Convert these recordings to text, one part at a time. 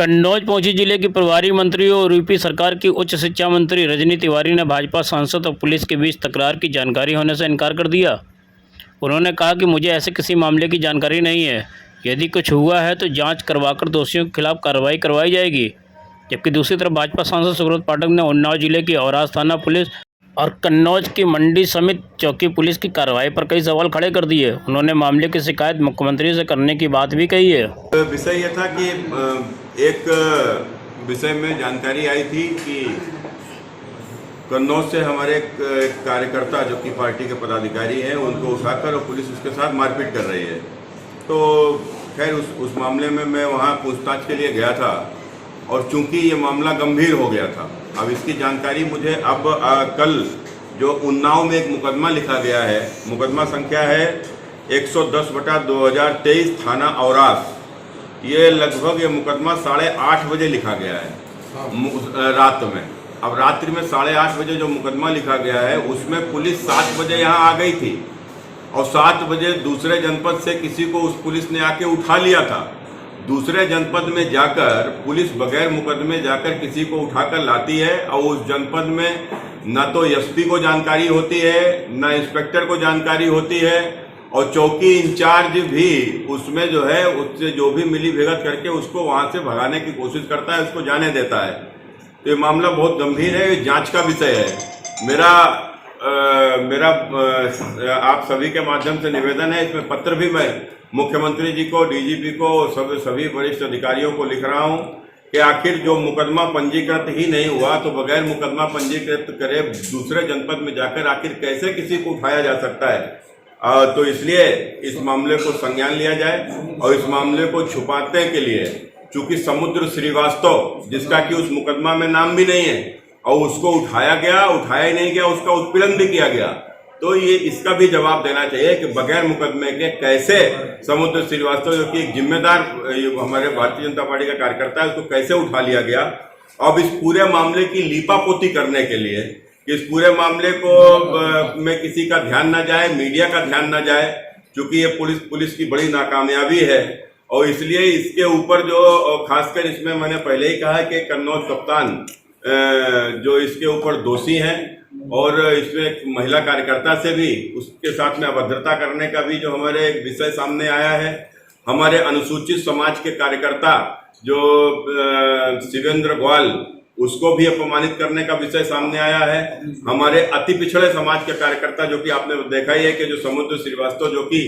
कन्नौज पहुंची जिले की प्रभारी मंत्री और यूपी सरकार की उच्च शिक्षा मंत्री रजनी तिवारी ने भाजपा सांसद और पुलिस के बीच तकरार की जानकारी होने से इनकार कर दिया। उन्होंने कहा कि मुझे ऐसे किसी मामले की जानकारी नहीं है। यदि कुछ हुआ है तो जांच करवाकर दोषियों के खिलाफ कार्रवाई करवाई जाएगी। जबकि दूसरी तरफ भाजपा सांसद सुब्रत पाठक ने उन्नाव जिले की औराज थाना पुलिस और कन्नौज की मंडी समित चौकी पुलिस की कार्रवाई पर कई सवाल खड़े कर दिए। उन्होंने मामले की शिकायत मुख्यमंत्री से करने की बात भी कही है। विषय यह था कि एक विषय में जानकारी आई थी कि कन्नौज से हमारे एक कार्यकर्ता जो कि पार्टी के पदाधिकारी हैं उनको उठाकर और पुलिस उसके साथ मारपीट कर रही है। तो खैर उस मामले में मैं वहाँ पूछताछ के लिए गया था और चूंकि ये मामला गंभीर हो गया था, अब इसकी जानकारी मुझे अब कल जो उन्नाव में एक मुकदमा लिखा गया है, मुकदमा संख्या है 110/2023 थाना औरास। ये लगभग ये मुकदमा 8:30 बजे लिखा गया है रात में। अब रात्रि में 8:30 बजे जो मुकदमा लिखा गया है उसमें पुलिस 7 बजे यहाँ आ गई थी और 7 बजे दूसरे जनपद से किसी को उस पुलिस ने आके उठा लिया था। दूसरे जनपद में जाकर पुलिस बगैर मुकदमे जाकर किसी को उठाकर लाती है और उस जनपद में न तो एसपी को जानकारी होती है, न इंस्पेक्टर को जानकारी होती है और चौकी इंचार्ज भी उसमें जो है उससे जो भी मिली भगत करके उसको वहां से भगाने की कोशिश करता है, उसको जाने देता है। तो ये मामला बहुत गंभीर है, जांच का विषय है। मेरा आप सभी के माध्यम से निवेदन है, इसमें पत्र भी मैं मुख्यमंत्री जी को, डीजीपी को, सभी वरिष्ठ अधिकारियों को लिख रहा हूं कि आखिर जो मुकदमा पंजीकृत ही नहीं हुआ तो बगैर मुकदमा पंजीकृत करे दूसरे जनपद में जाकर आखिर कैसे किसी को उठाया जा सकता है। तो इसलिए इस मामले को संज्ञान लिया जाए और इस मामले को छुपाने के लिए, चूंकि समुद्र श्रीवास्तव जिसका कि उस मुकदमा में नाम भी नहीं है और उसको उठाया ही नहीं गया, उसका उत्पीड़न भी किया गया, तो ये इसका भी जवाब देना चाहिए कि बगैर मुकदमे के कैसे समुद्र श्रीवास्तव जो कि एक जिम्मेदार हमारे भारतीय जनता पार्टी का कार्यकर्ता है उसको कैसे उठा लिया गया। अब इस पूरे मामले की लीपापोती करने के लिए कि इस पूरे मामले को में किसी का ध्यान न जाए, मीडिया का ध्यान न जाए, क्योंकि ये पुलिस की बड़ी नाकामयाबी है और इसलिए इसके ऊपर जो खासकर इसमें मैंने पहले ही कहा कि कन्नौज कप्तान जो इसके ऊपर दोषी हैं और इसमें एक महिला कार्यकर्ता से भी उसके साथ में अभद्रता करने का भी जो हमारे एक विषय सामने आया है। हमारे अनुसूचित समाज के कार्यकर्ता जो शिवेंद्र ग्वाल, उसको भी अपमानित करने का विषय सामने आया है। हमारे अति पिछड़े समाज के कार्यकर्ता जो कि आपने देखा ही है कि जो समुद्र श्रीवास्तव जो कि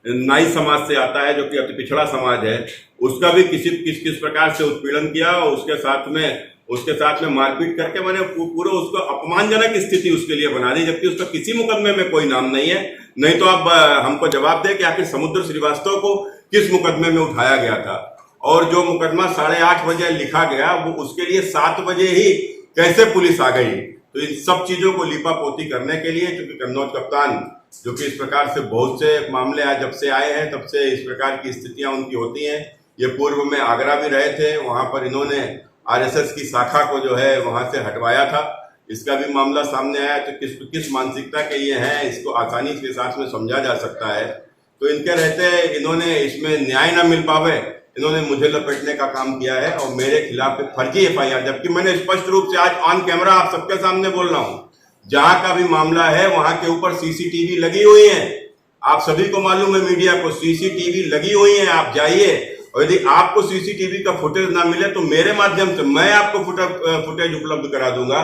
नाई समाज से आता है, जो कि अति पिछड़ा समाज है, उसका भी किस प्रकार से उत्पीड़न किया और उसके साथ में मारपीट करके मैंने पूरा उसको अपमानजनक स्थिति उसके लिए बना दी, जबकि उसका किसी मुकदमे में कोई नाम नहीं है। नहीं तो आप हमको जवाब दें कि आखिर समुद्र श्रीवास्तव को किस मुकदमे में उठाया गया था और जो मुकदमा 8:30 बजे लिखा गया वो उसके लिए 7 बजे ही कैसे पुलिस आ गई। तो इन सब चीजों को लिपापोती करने के लिए, क्योंकि कन्नौज कप्तान जो कि इस प्रकार से बहुत से मामले जब से आए हैं तब से इस प्रकार की स्थितियां उनकी होती हैं। ये पूर्व में आगरा भी रहे थे, वहां पर इन्होंने आरएसएस की शाखा को जो है वहां से हटवाया था, इसका भी मामला सामने आया। तो किस मानसिकता के ये हैं इसको आसानी के साथ में समझा जा सकता है। तो इनके रहते इन्होंने इसमें न्याय न मिल पावे, इन्होंने मुझे लपेटने का काम किया है और मेरे खिलाफ एक फर्जी एफआईआर, जबकि मैंने स्पष्ट रूप से आज ऑन कैमरा आप सबके सामने बोल रहा हूँ, जहां का भी मामला है वहां के ऊपर सीसीटीवी लगी हुई है। आप सभी को मालूम है, मीडिया को सीसीटीवी लगी हुई है। आप जाइए और यदि आपको सीसीटीवी का फुटेज ना मिले तो मेरे माध्यम से मैं आपको फुटेज उपलब्ध करा दूंगा।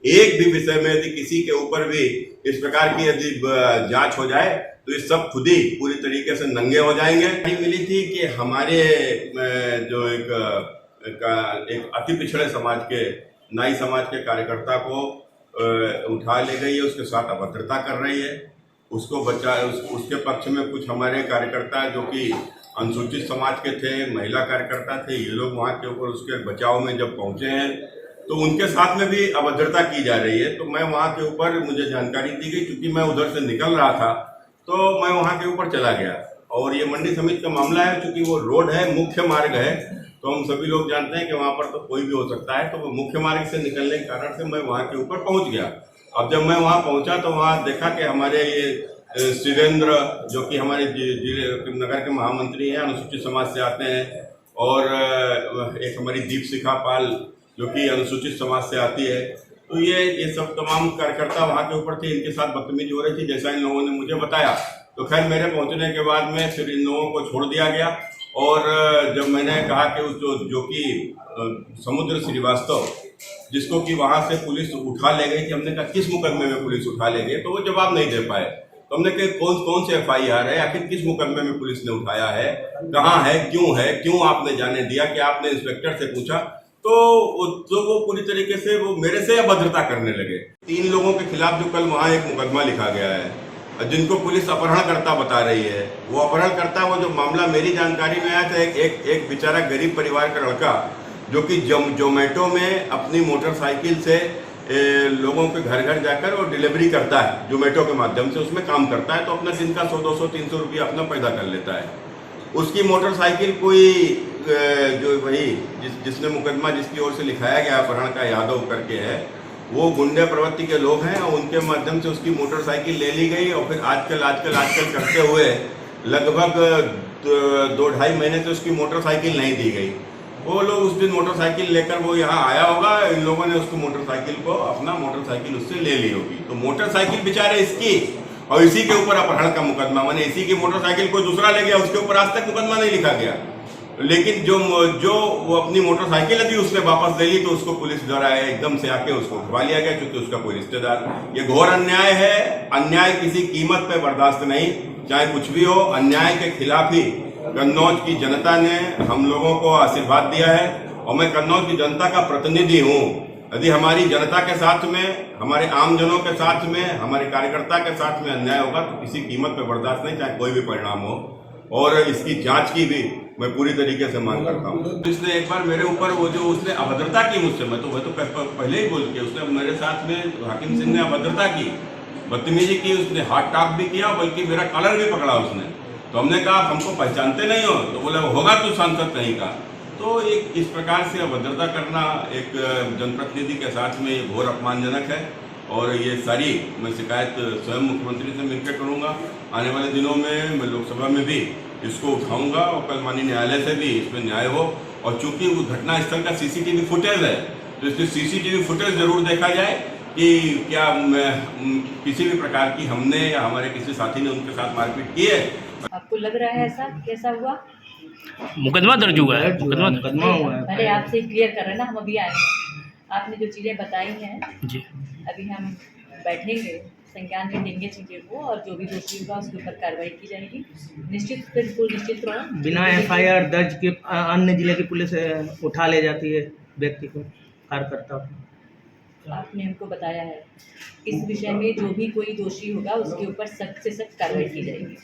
एक भी विषय में यदि किसी के ऊपर भी इस प्रकार की यदि जांच हो जाए तो ये सब खुद ही पूरी तरीके से नंगे हो जाएंगे। मिली थी कि हमारे जो एक अति पिछड़े समाज के नाई समाज के कार्यकर्ता को उठा ले गई है, उसके साथ अभद्रता कर रही है, उसको उसके पक्ष में कुछ हमारे कार्यकर्ता जो कि अनुसूचित समाज के थे, महिला कार्यकर्ता थे, ये लोग वहाँ के ऊपर उसके बचाव में जब पहुँचे हैं तो उनके साथ में भी अभद्रता की जा रही है। तो मैं वहाँ के ऊपर मुझे जानकारी दी गई, क्योंकि मैं उधर से निकल रहा था तो मैं वहाँ के ऊपर चला गया और ये मंडी समिति का मामला है, क्योंकि वो रोड है, मुख्य मार्ग है, तो हम सभी लोग जानते हैं कि वहाँ पर तो कोई भी हो सकता है। तो वो मुख्य मार्ग से निकलने के कारण से मैं वहाँ के ऊपर पहुँच गया। अब जब मैं वहाँ पहुँचा तो वहाँ देखा कि हमारे ये शिवेंद्र जो कि हमारे जिले नगर के महामंत्री हैं, अनुसूचित समाज से आते हैं, और एक हमारी दीपशिखा पाल जो कि अनुसूचित समाज से आती है। तो ये सब तमाम कार्यकर्ता वहाँ के ऊपर थे, इनके साथ बदतमीजी हो रही थी जैसा इन लोगों ने मुझे बताया। तो खैर मेरे पहुंचने के बाद में फिर इन लोगों को छोड़ दिया गया। और जब मैंने कहा कि उस जो कि समुद्र श्रीवास्तव जिसको कि वहाँ से पुलिस उठा ले गई थी, हमने कहा किस मुकदमे में पुलिस उठा ले गई, तो वो जवाब नहीं दे पाए। तो हमने कहा कौन से FIR है, आखिर किस मुकदमे में पुलिस ने उठाया है, कहाँ है, क्यों आपने जाने दिया, कि आपने इंस्पेक्टर से पूछा। तो वो पूरी तरीके से वो मेरे से अभद्रता करने लगे। 3 लोगों के खिलाफ जो कल वहाँ एक मुकदमा लिखा गया है, जिनको पुलिस अपहरणकर्ता बता रही है, वो अपहरणकर्ता, वो जो मामला मेरी जानकारी में आया था, एक बेचारा गरीब परिवार का लड़का जो कि जोमेटो में अपनी मोटरसाइकिल से लोगों के घर घर जाकर और डिलीवरी करता है, जोमेटो के माध्यम से उसमें काम करता है। तो अपना दिन का 100, 200, 300 रुपया अपना पैदा कर लेता है। उसकी मोटरसाइकिल कोई जो वही जिसने मुकदमा जिसकी ओर से लिखाया गया अपहरण का, यादव करके है, वो गुंडे प्रवृत्ति के लोग हैं, और उनके माध्यम से उसकी मोटरसाइकिल ले ली गई। और फिर आजकल करते हुए लगभग 2-2.5 महीने से उसकी मोटरसाइकिल नहीं दी गई। वो लोग उस दिन मोटरसाइकिल लेकर वो यहाँ आया होगा, इन लोगों ने उसको मोटरसाइकिल को अपना मोटरसाइकिल उससे ले ली होगी। तो मोटरसाइकिल बेचारे इसकी, और इसी के ऊपर अपहरण का मुकदमा, माने इसी की मोटरसाइकिल कोई दूसरा ले गया, उसके ऊपर आज तक मुकदमा नहीं लिखा गया। लेकिन जो वो अपनी मोटरसाइकिल यदि उसने वापस ले ली तो उसको पुलिस द्वारा एकदम से आके उसको उठवा लिया गया, क्योंकि उसका कोई रिश्तेदार। ये घोर अन्याय है। अन्याय किसी कीमत पे बर्दाश्त नहीं, चाहे कुछ भी हो। अन्याय के खिलाफ ही कन्नौज की जनता ने हम लोगों को आशीर्वाद दिया है, और मैं कन्नौज की जनता का प्रतिनिधि हूँ। यदि हमारी जनता के साथ में, हमारे आमजनों के साथ में, हमारे कार्यकर्ता के साथ में अन्याय होगा तो किसी कीमत पे बर्दाश्त नहीं, चाहे कोई भी परिणाम हो। और इसकी जांच की भी मैं पूरी तरीके से मांग करता हूँ। इसने एक बार मेरे ऊपर वो जो उसने अभद्रता की मुझसे, मैं तो पहले ही बोल के, उसने मेरे साथ में हाकिम सिंह ने अभद्रता की, बदतमीजी की, उसने हाथ टाक भी किया, बल्कि मेरा कॉलर भी पकड़ा उसने। तो हमने कहा हमको पहचानते नहीं हो, तो बोला होगा तो सांसद कहीं का। तो एक इस प्रकार से अभद्रता करना एक जनप्रतिनिधि के साथ में ये घोर अपमानजनक है। और ये सारी मैं शिकायत स्वयं मुख्यमंत्री से मिलकर करूँगा। आने वाले दिनों में मैं लोकसभा में भी इसको उठाऊंगा, और कल माननीय न्यायालय से भी इसमें न्याय हो। और चूंकि वो घटनास्थल का CCTV फुटेज है, तो इसमें CCTV फुटेज जरूर देखा जाए कि क्या किसी भी प्रकार की हमने या हमारे किसी साथी ने उनके साथ मारपीट की है। आपको लग रहा है ऐसा? कैसा हुआ? मुकदमा दर्ज हुआ है, मुकदमा हुआ है। पहले आपसे क्लियर कर रहे हैं ना, हम अभी आए हैं। आपने जो चीज़ें बताई हैं जी, अभी हम बैठेंगे, संज्ञान में लेंगे चीज़ें को, और जो भी दोषी होगा उसके ऊपर कार्रवाई की जाएगी। निश्चित, बिल्कुल निश्चित रहो। बिना FIR दर्ज के अन्य जिले की पुलिस उठा ले जाती है व्यक्ति को, कार्यकर्ता को। आपने हमको बताया है इस विषय में जो भी कोई दोषी होगा उसके ऊपर सख्त से सख्त कार्रवाई की जाएगी।